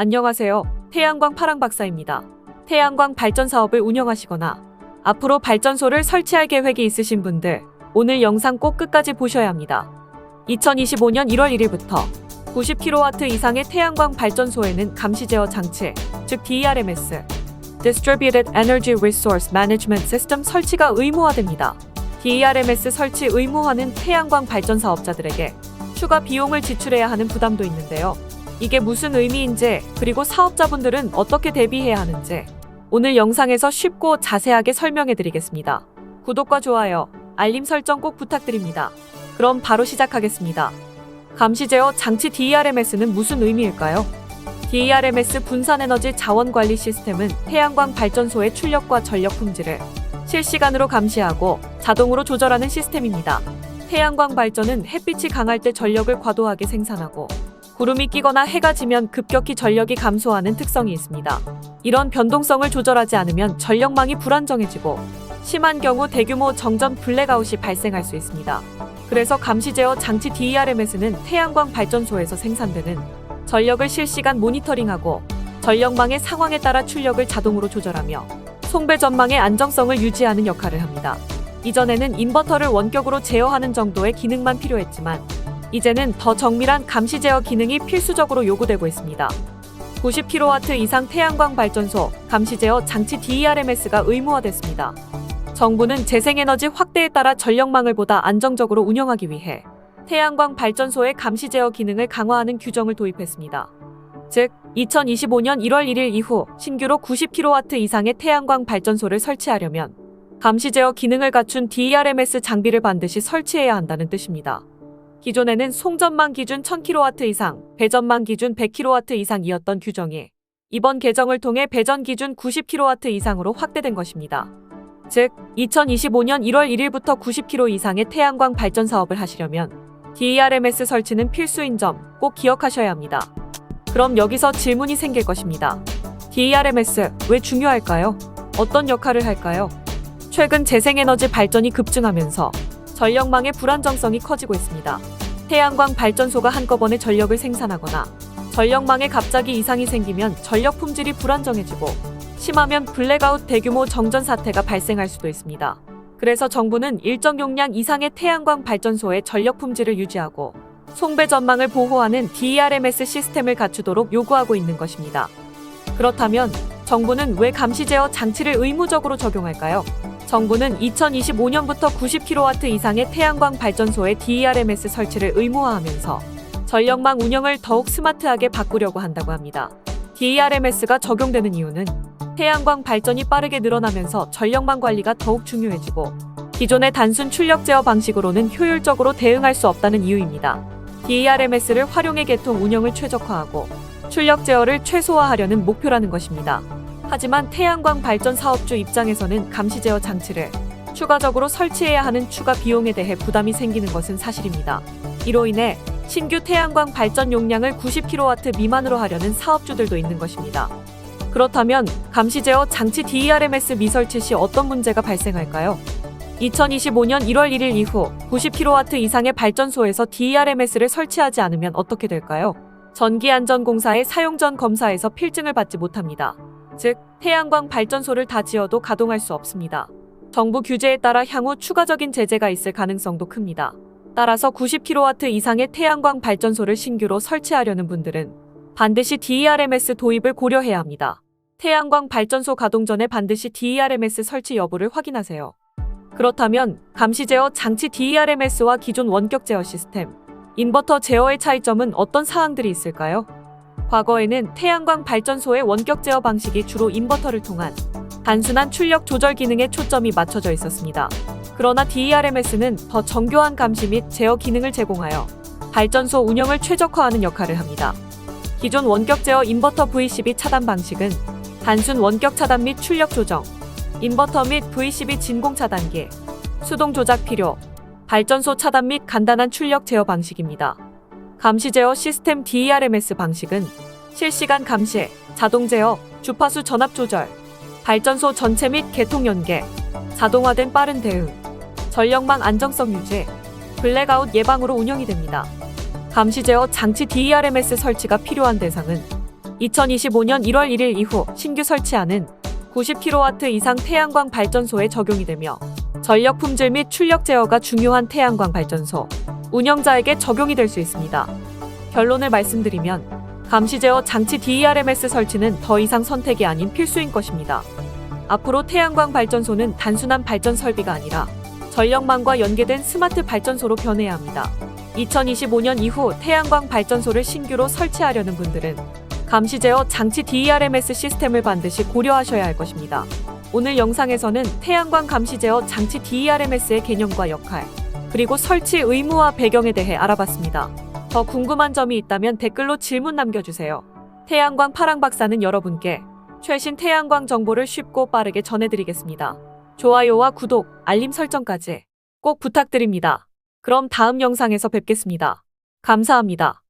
안녕하세요. 태양광 파랑 박사입니다. 태양광 발전 사업을 운영하시거나 앞으로 발전소를 설치할 계획이 있으신 분들, 오늘 영상 꼭 끝까지 보셔야 합니다. 2025년 1월 1일부터 90kW 이상의 태양광 발전소에는 감시 제어 장치, 즉 DERMS, Distributed Energy Resource Management System 설치가 의무화됩니다. DERMS 설치 의무화는 태양광 발전 사업자들에게 추가 비용을 지출해야 하는 부담도 있는데요. 이게 무슨 의미인지, 그리고 사업자분들은 어떻게 대비해야 하는지 오늘 영상에서 쉽고 자세하게 설명해 드리겠습니다. 구독과 좋아요, 알림 설정 꼭 부탁드립니다. 그럼 바로 시작하겠습니다. 감시 제어 장치 DERMS는 무슨 의미일까요? DERMS 분산에너지 자원관리 시스템은 태양광 발전소의 출력과 전력 품질을 실시간으로 감시하고 자동으로 조절하는 시스템입니다. 태양광 발전은 햇빛이 강할 때 전력을 과도하게 생산하고 구름이 끼거나 해가 지면 급격히 전력이 감소하는 특성이 있습니다. 이런 변동성을 조절하지 않으면 전력망이 불안정해지고 심한 경우 대규모 정전 블랙아웃이 발생할 수 있습니다. 그래서 감시 제어 장치 DERMS는 태양광 발전소에서 생산되는 전력을 실시간 모니터링하고 전력망의 상황에 따라 출력을 자동으로 조절하며 송배 전망의 안정성을 유지하는 역할을 합니다. 이전에는 인버터를 원격으로 제어하는 정도의 기능만 필요했지만 이제는 더 정밀한 감시 제어 기능이 필수적으로 요구되고 있습니다. 90kW 이상 태양광 발전소 감시 제어 장치 DERMS가 의무화됐습니다. 정부는 재생에너지 확대에 따라 전력망을 보다 안정적으로 운영하기 위해 태양광 발전소의 감시 제어 기능을 강화하는 규정을 도입했습니다. 즉, 2025년 1월 1일 이후 신규로 90kW 이상의 태양광 발전소를 설치하려면 감시 제어 기능을 갖춘 DERMS 장비를 반드시 설치해야 한다는 뜻입니다. 기존에는 송전망 기준 1000kW 이상, 배전망 기준 100kW 이상이었던 규정이 이번 개정을 통해 배전 기준 90kW 이상으로 확대된 것입니다. 즉, 2025년 1월 1일부터 90kW 이상의 태양광 발전 사업을 하시려면 DERMS 설치는 필수인 점 꼭 기억하셔야 합니다. 그럼 여기서 질문이 생길 것입니다. DERMS 왜 중요할까요? 어떤 역할을 할까요? 최근 재생에너지 발전이 급증하면서 전력망의 불안정성이 커지고 있습니다. 태양광 발전소가 한꺼번에 전력을 생산하거나 전력망에 갑자기 이상이 생기면 전력 품질이 불안정해지고 심하면 블랙아웃 대규모 정전 사태가 발생할 수도 있습니다. 그래서 정부는 일정 용량 이상의 태양광 발전소의 전력 품질을 유지하고 송배 전망을 보호하는 DERMS 시스템을 갖추도록 요구하고 있는 것입니다. 그렇다면 정부는 왜 감시 제어 장치를 의무적으로 적용할까요? 정부는 2025년부터 90kW 이상의 태양광 발전소의 DERMS 설치를 의무화하면서 전력망 운영을 더욱 스마트하게 바꾸려고 한다고 합니다. DERMS가 적용되는 이유는 태양광 발전이 빠르게 늘어나면서 전력망 관리가 더욱 중요해지고 기존의 단순 출력 제어 방식으로는 효율적으로 대응할 수 없다는 이유입니다. DERMS를 활용해 계통 운영을 최적화하고 출력 제어를 최소화하려는 목표라는 것입니다. 하지만 태양광 발전 사업주 입장에서는 감시 제어 장치를 추가적으로 설치해야 하는 추가 비용에 대해 부담이 생기는 것은 사실입니다. 이로 인해 신규 태양광 발전 용량을 90kW 미만으로 하려는 사업주들도 있는 것입니다. 그렇다면 감시 제어 장치 DERMS 미설치 시 어떤 문제가 발생할까요? 2025년 1월 1일 이후 90kW 이상의 발전소에서 DERMS를 설치하지 않으면 어떻게 될까요? 전기안전공사의 사용 전 검사에서 필증을 받지 못합니다. 즉, 태양광 발전소를 다 지어도 가동할 수 없습니다. 정부 규제에 따라 향후 추가적인 제재가 있을 가능성도 큽니다. 따라서 90kW 이상의 태양광 발전소를 신규로 설치하려는 분들은 반드시 DERMS 도입을 고려해야 합니다. 태양광 발전소 가동 전에 반드시 DERMS 설치 여부를 확인하세요. 그렇다면 감시 제어 장치 DERMS와 기존 원격 제어 시스템, 인버터 제어의 차이점은 어떤 사항들이 있을까요? 과거에는 태양광 발전소의 원격 제어 방식이 주로 인버터를 통한 단순한 출력 조절 기능에 초점이 맞춰져 있었습니다. 그러나 DERMS는 더 정교한 감시 및 제어 기능을 제공하여 발전소 운영을 최적화하는 역할을 합니다. 기존 원격 제어 인버터 VCB 차단 방식은 단순 원격 차단 및 출력 조정, 인버터 및 VCB 진공 차단기, 수동 조작 필요, 발전소 차단 및 간단한 출력 제어 방식입니다. 감시 제어 시스템 DERMS 방식은 실시간 감시, 자동 제어, 주파수 전압 조절, 발전소 전체 및 개통 연계, 자동화된 빠른 대응, 전력망 안정성 유지, 블랙아웃 예방으로 운영이 됩니다. 감시 제어 장치 DERMS 설치가 필요한 대상은 2025년 1월 1일 이후 신규 설치하는 90kW 이상 태양광 발전소에 적용이 되며 전력 품질 및 출력 제어가 중요한 태양광 발전소 운영자에게 적용이 될 수 있습니다. 결론을 말씀드리면 감시 제어 장치 DERMS 설치는 더 이상 선택이 아닌 필수인 것입니다. 앞으로 태양광 발전소는 단순한 발전 설비가 아니라 전력망과 연계된 스마트 발전소로 변해야 합니다. 2025년 이후 태양광 발전소를 신규로 설치하려는 분들은 감시 제어 장치 DERMS 시스템을 반드시 고려하셔야 할 것입니다. 오늘 영상에서는 태양광 감시 제어 장치 DERMS의 개념과 역할, 그리고 설치 의무와 배경에 대해 알아봤습니다. 더 궁금한 점이 있다면 댓글로 질문 남겨주세요. 태양광 파랑 박사는 여러분께 최신 태양광 정보를 쉽고 빠르게 전해드리겠습니다. 좋아요와 구독, 알림 설정까지 꼭 부탁드립니다. 그럼 다음 영상에서 뵙겠습니다. 감사합니다.